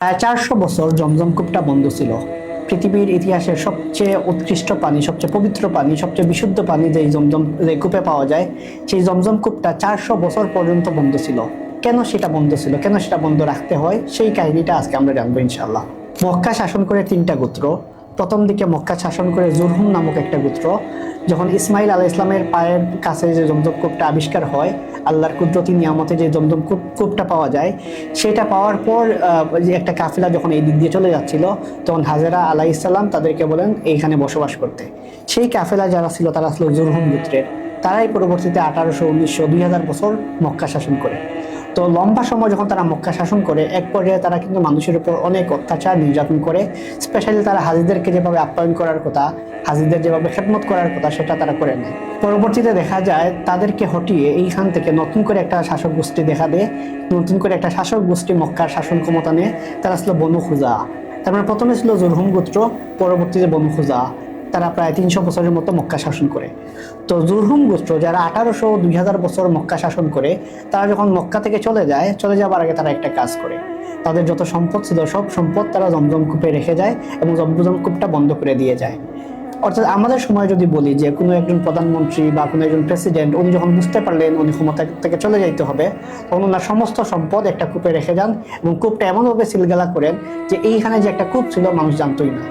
প্রায় 400 বছর জমজম কূপটা বন্ধ ছিল। পৃথিবীর ইতিহাসের সবচেয়ে উৎকৃষ্ট পানি, সবচেয়ে পবিত্র পানি, সবচেয়ে বিশুদ্ধ পানি যেই জমজম যে কূপে পাওয়া যায়, সেই জমজম কূপটা 400 বছর পর্যন্ত বন্ধ ছিল। কেন সেটা বন্ধ ছিল, কেন সেটা বন্ধ রাখতে হয়, সেই কাহিনীটা আজকে আমরা জানবো ইনশাআল্লাহ। মক্কা শাসন করে 3টা গোত্র। প্রথম দিকে মক্কা শাসন করে জুরহুম নামক একটা গোত্র। যখন ইসমাইল আলাইহিস সালামের পায়ের কাছে যে জমজম কূপটা আবিষ্কার হয়, আল্লাহর কুদরতি নিয়ামতে যে জমজম কূপটা পাওয়া যায়, সেটা পাওয়ার পর যে একটা কাফিলা যখন এই দিক দিয়ে চলে যাচ্ছিল, তখন হাজেরা আলাইহিস সালাম তাদেরকে বলেন এইখানে বসবাস করতে। সেই কাফেলা যারা ছিল তারা ছিল জুরহুম গোত্রের। তারাই পরবর্তীতে 1800, 1900, 2000 বছর মক্কা শাসন করে। তো লম্বা সময় যখন তারা মক্কা শাসন করে, এক পর্যায়ে তারা কিন্তু মানুষের উপর অনেক অত্যাচার নির্যাতন করে। স্পেশালি তারা হাজিদেরকে যেভাবে আপ্যায়ন করার কথা, হাজিদের যেভাবে খেদমত করার কথা, সেটা তারা করে নেয়। পরবর্তীতে দেখা যায় তাদেরকে হটিয়ে এইখান থেকে নতুন করে একটা শাসক গোষ্ঠী দেখা দেয়। নতুন করে একটা শাসক গোষ্ঠী মক্কার শাসন ক্ষমতা নেয়। তারা ছিল বনু খুজা। তারপরে প্রথমে ছিল জুরহুম গোত্র, পরবর্তীতে বনু খুজা। তারা প্রায় 300 বছরের মতো মক্কা শাসন করে। তো জুরহুম গোত্র যারা 1800, 2000 বছর মক্কা শাসন করে, তারা যখন মক্কা থেকে চলে যায়, চলে যাবার আগে তারা একটা কাজ করে। তাদের যত সম্পদ ছিল সব সম্পদ তারা জমজম কূপে রেখে যায় এবং জমজম কূপটা বন্ধ করে দিয়ে যায়। অর্থাৎ আমাদের সময় যদি বলি যে কোনো একজন প্রধানমন্ত্রী বা কোনো একজন প্রেসিডেন্ট, উনি যখন বুঝতে পারলেন উনি ক্ষমতা থেকে চলে যাইতে হবে, তখন ওনার সমস্ত সম্পদ একটা কূপে রেখে যান এবং কূপটা এমনভাবে সিলগালা করেন যে এইখানে যে একটা কূপ ছিল মানুষ জানতোই না।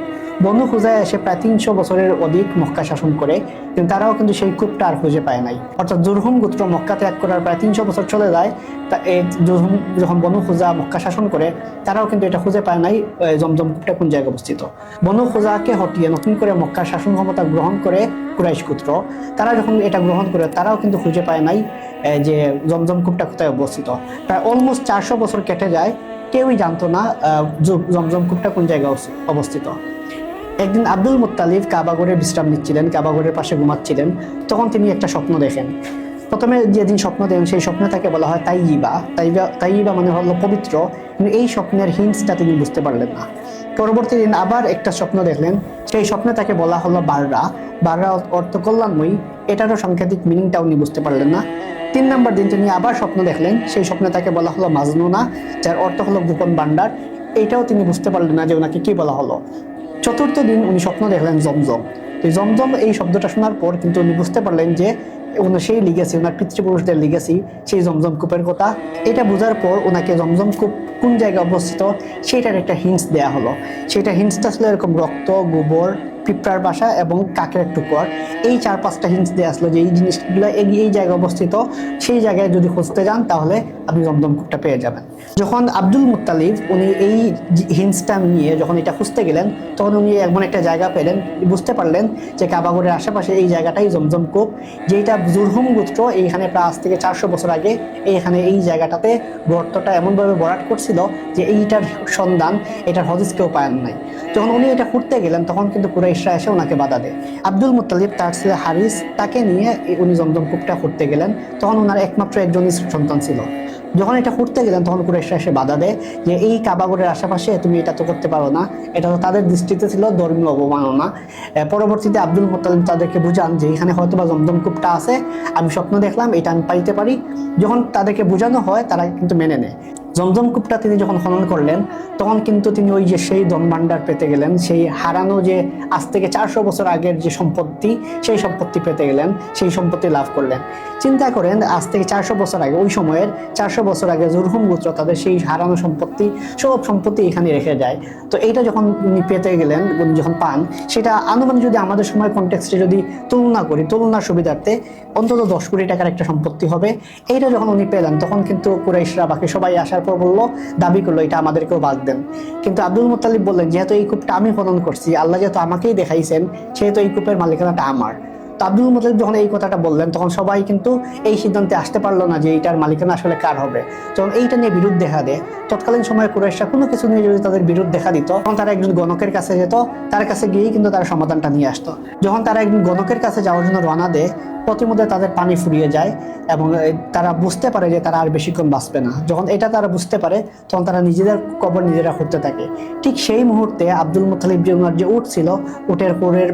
বনু খুজায় এসে প্রায় 300 বছরের অধিক মক্কা শাসন করে, কিন্তু তারাও কিন্তু সেই কূপটা আর খুঁজে পায় নাই। অর্থাৎ জুরহুম গোত্র মক্কা ত্যাগ করার প্রায় 300 বছর চলে যায়। তা এই জুরহুম যখন বনু খুজা মক্কা শাসন করে, তারাও কিন্তু এটা খুঁজে পায় নাই জমজম কূপটা কোন জায়গায় অবস্থিত। বনু খুজাকে হটিয়ে নতুন করে মক্কার শাসন ক্ষমতা গ্রহণ করে কুরাইশ গোত্র। তারা যখন এটা গ্রহণ করে, তারাও কিন্তু খুঁজে পায় নাই যে জমজম কূপটা কোথায় অবস্থিত। প্রায় অলমোস্ট 400 বছর কেটে যায়, কেউই জানতো না জমজম কূপটা কোন জায়গায় অবস্থিত। একদিন আব্দুল মুত্তালিব কাবাগরে বিশ্রাম নিচ্ছিলেন, কাবাগরের পাশে ঘুমাচ্ছিলেন। তখন তিনি একটা স্বপ্ন দেখেন। প্রথমে যেদিন স্বপ্ন দেখেন, সেই স্বপ্নে তাকে বলা হয় তাইয়িবা। তাইয়িবা মানে হলো পবিত্র, কিন্তু এই স্বপ্নের হিন্টসটা তিনি বুঝতে পারলেন না। পরবর্তী দিন আবার একটা স্বপ্ন দেখলেন, সেই স্বপ্নে তাকে বলা হলো বাররা। বাররা অর্থ কল্যাণময়ী, এটারও সাংকেতিক মিনিংটা উনি বুঝতে পারলেন না। 3 নম্বর দিন তিনি আবার স্বপ্ন দেখলেন, সেই স্বপ্নে তাকে বলা হলো মাজনুনা, যার অর্থ হলো গোপন ভান্ডার। এটাও তিনি বুঝতে পারলেন না যে ওনাকে কি বলা হলো। চতুর্থ দিন উনি স্বপ্ন দেখলেন জমজম। জমজম এই শব্দটা শোনার পর কিন্তু উনি বুঝতে পারলেন যে ওনার সেই লিগেসি, ওনার পিতৃপুরুষদের লিগেসি, সেই জমজম কূপের কথা। এটা বোঝার পর ওনাকে জমজম কূপ কোন জায়গায় অবস্থিত সেটার একটা হিন্টস দেয়া হলো। সেটা হিন্টসটা ছিল এরকম: রক্ত, গোবর, পিঁপড়ার বাসা এবং কাকের টুকর। এই 4-5টা হিন্টস দেওয়া আসলো যে এই জিনিসগুলো এই জায়গায় অবস্থিত। সেই জায়গায় যদি খুঁজতে যান তাহলে আপনি জমজম কূপটা পেয়ে যাবেন। যখন আব্দুল মুত্তালিব উনি এই হিন্টসটা নিয়ে যখন এটা খুঁজতে গেলেন, তখন উনি এমন একটা জায়গা পেলেন, বুঝতে পারলেন যে কাবাগরের আশেপাশে এই জায়গাটাই জমজম কূপ, যেটা জুরহুম গোত্র এইখানে প্রায় আজ থেকে 400 বছর আগে এইখানে এই জায়গাটাতে গর্তটা এমনভাবে ভরাট করছিল যে এইটার সন্ধান, এটার হদিস কেউ পায় নাই। যখন উনি এটা খুঁড়তে গেলেন, তখন কিন্তু কুরাইশরা এসে ওনাকে বাধা দেয়। আব্দুল মুত্তালিব তার ছেলে হারিস, তাকে নিয়ে উনি জমজম কূপটা খুঁড়তে গেলেন। তখন ওনার একমাত্র একজনই সন্তান ছিল। যখন এটা খুঁড়তে গেলেন, তখন কুরাইশরা এসে বাধা দেয় যে এই কাবাগরের আশেপাশে তুমি এটা তো করতে পারো না। এটা তো তাদের দৃষ্টিতে ছিল ধর্মীয় অবমাননা। পরবর্তীতে আব্দুল মুত্তালিব তাদেরকে বুঝান যে এখানে হয়তো বা জমজম কূপটা আছে, আমি স্বপ্ন দেখলাম, এটা আমি পাইতে পারি। যখন তাদেরকে বোঝানো হয়, তারা কিন্তু মেনে নেয়। জমজম কূপটা তিনি যখন খনন করলেন, তখন কিন্তু তিনি ওই যে সেই ধন ভাণ্ডার পেতে গেলেন, সেই হারানো যে আজ থেকে 400 বছর আগের যে সম্পত্তি, সেই সম্পত্তি পেতে গেলেন, সেই সম্পত্তি লাভ করলেন। চিন্তা করেন, আজ থেকে 400 বছর আগে, ওই সময়ের 400 বছর আগে জুরহুম গোত্র তাদের সেই হারানো সম্পত্তি, সব সম্পত্তি এখানে রেখে যায়। তো এইটা যখন উনি পেতে গেলেন, উনি যখন পান, সেটা আনুমানিক যদি আমাদের সময় কনটেক্সটে যদি তুলনা করি, তুলনার সুবিধার্থে অন্তত 10 কোটি টাকার একটা সম্পত্তি হবে। এইটা যখন উনি পেলেন, তখন কিন্তু কুরাইশরা বাকি সবাই আসার পর বললো, দাবি করলো এটা আমাদেরকেও বাদ দেন। কিন্তু আব্দুল মুত্তালিব বললেন, যেহেতু এই কূপটা আমি খনন করছি, আল্লাহ যেহেতু আমাকেই দেখাইছেন, সেহেতু এই কূপের মালিকানাটা আমার। তো আব্দুল মুত্তালিব যখন এই কথাটা বললেন, তখন সবাই কিন্তু এই সিদ্ধান্তে আসতে পারলো না যে এইটার মালিকানা আসলে কার হবে। যখন এইটা নিয়ে বিরোধ দেখা দেয়, তৎকালীন সময়ে কুরাইশরা কোনো কিছু নিয়ে যদি তাদের বিরোধ দেখা দিত, তখন তারা একজন গণকের কাছে যেত, তার কাছে গিয়েই কিন্তু তারা সমাধানটা নিয়ে আসতো। যখন তারা একজন গণকের কাছে যাওয়ার জন্য রওনা দেয়, প্রতিমধ্যে তাদের পানি ফুরিয়ে যায় এবং তারা বুঝতে পারে যে তারা আর বেশিক্ষণ বাঁচবে না। যখন এটা তারা বুঝতে পারে, তখন তারা নিজেদের কবর নিজেরা খুঁড়তে থাকে। ঠিক সেই মুহূর্তে আব্দুল মুত্তালিব যে ওনার যে উট ছিল, উটের কোরের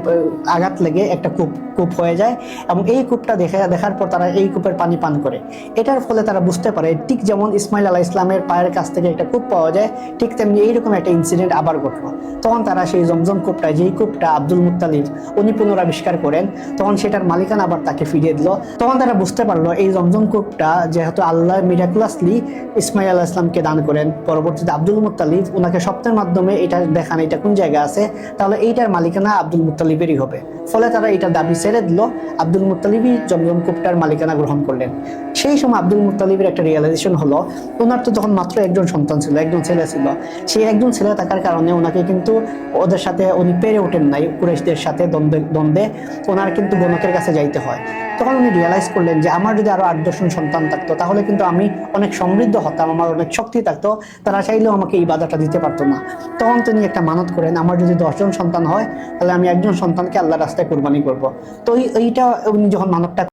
আঘাত লেগে একটা কূপ হয়ে যায় এবং এই কূপটা দেখার পর তারা এই কূপের পানি পান করে। এটার ফলে তারা বুঝতে পারে ঠিক যেমন ইসমাইল আলাইহিস সালামের পায়ের কাছ থেকে একটা কূপ পাওয়া যায়, ঠিক তেমনি এইরকম একটা ইনসিডেন্ট আবার ঘটলো। তখন তারা সেই জমজম কূপটা, যেই কূপটা আব্দুল মুত্তালিব উনি পুনরাবিষ্কার করেন, তখন সেটার মালিকানা আবার তাকে ফিরিয়ে দিল। তখন তারা বুঝতে পারলো এই জমজম কূপটা যেহেতু আল্লাহ মিরাকুলাসলি ইসমাইল আলাইহিস সালামকে দান করেন, পরবর্তীতে আব্দুল মুত্তালিব ওনাকে স্বপ্নের মাধ্যমে এটা দেখান এটা কোন জায়গায় আছে, তাহলে এইটার মালিকানা আব্দুল মুত্তালিবেরই হবে। ফলে তারা এটা দাবি ছেড়ে দিল, আব্দুল মুত্তালিবই জমজম কূপটার মালিকানা গ্রহণ করলেন। সেই সময় আব্দুল মুত্তালিবের একটা রিয়েলাইজেশন হলো, ওনার তো তখন মাত্র একজন সন্তান ছিল, একজন ছেলে ছিল। সেই একজন ছেলে থাকার কারণে ওনাকে কিন্তু ওদের সাথে উনি পেরে ওঠেন নাই, কুরাইশদের সাথে দ্বন্দ্বে ওনার কিন্তু গণকের কাছে যাইতে হয়। তখন উনি রিয়েলাইজ করলেন যে আমার যদি আরো 8-10 জন সন্তান থাকতো তাহলে কিন্তু আমি অনেক সমৃদ্ধ হতাম, আমার অনেক শক্তি থাকতো, তারা চাইলেও আমাকে এই বাধাটা দিতে পারতো না। তখন তিনি একটা মানত করেন, আমার যদি 10 জন সন্তান হয় তাহলে আমি একজন সন্তানকে আল্লাহর রাস্তায় কুরবানি করব। তো এইটা উনি যখন মানতটা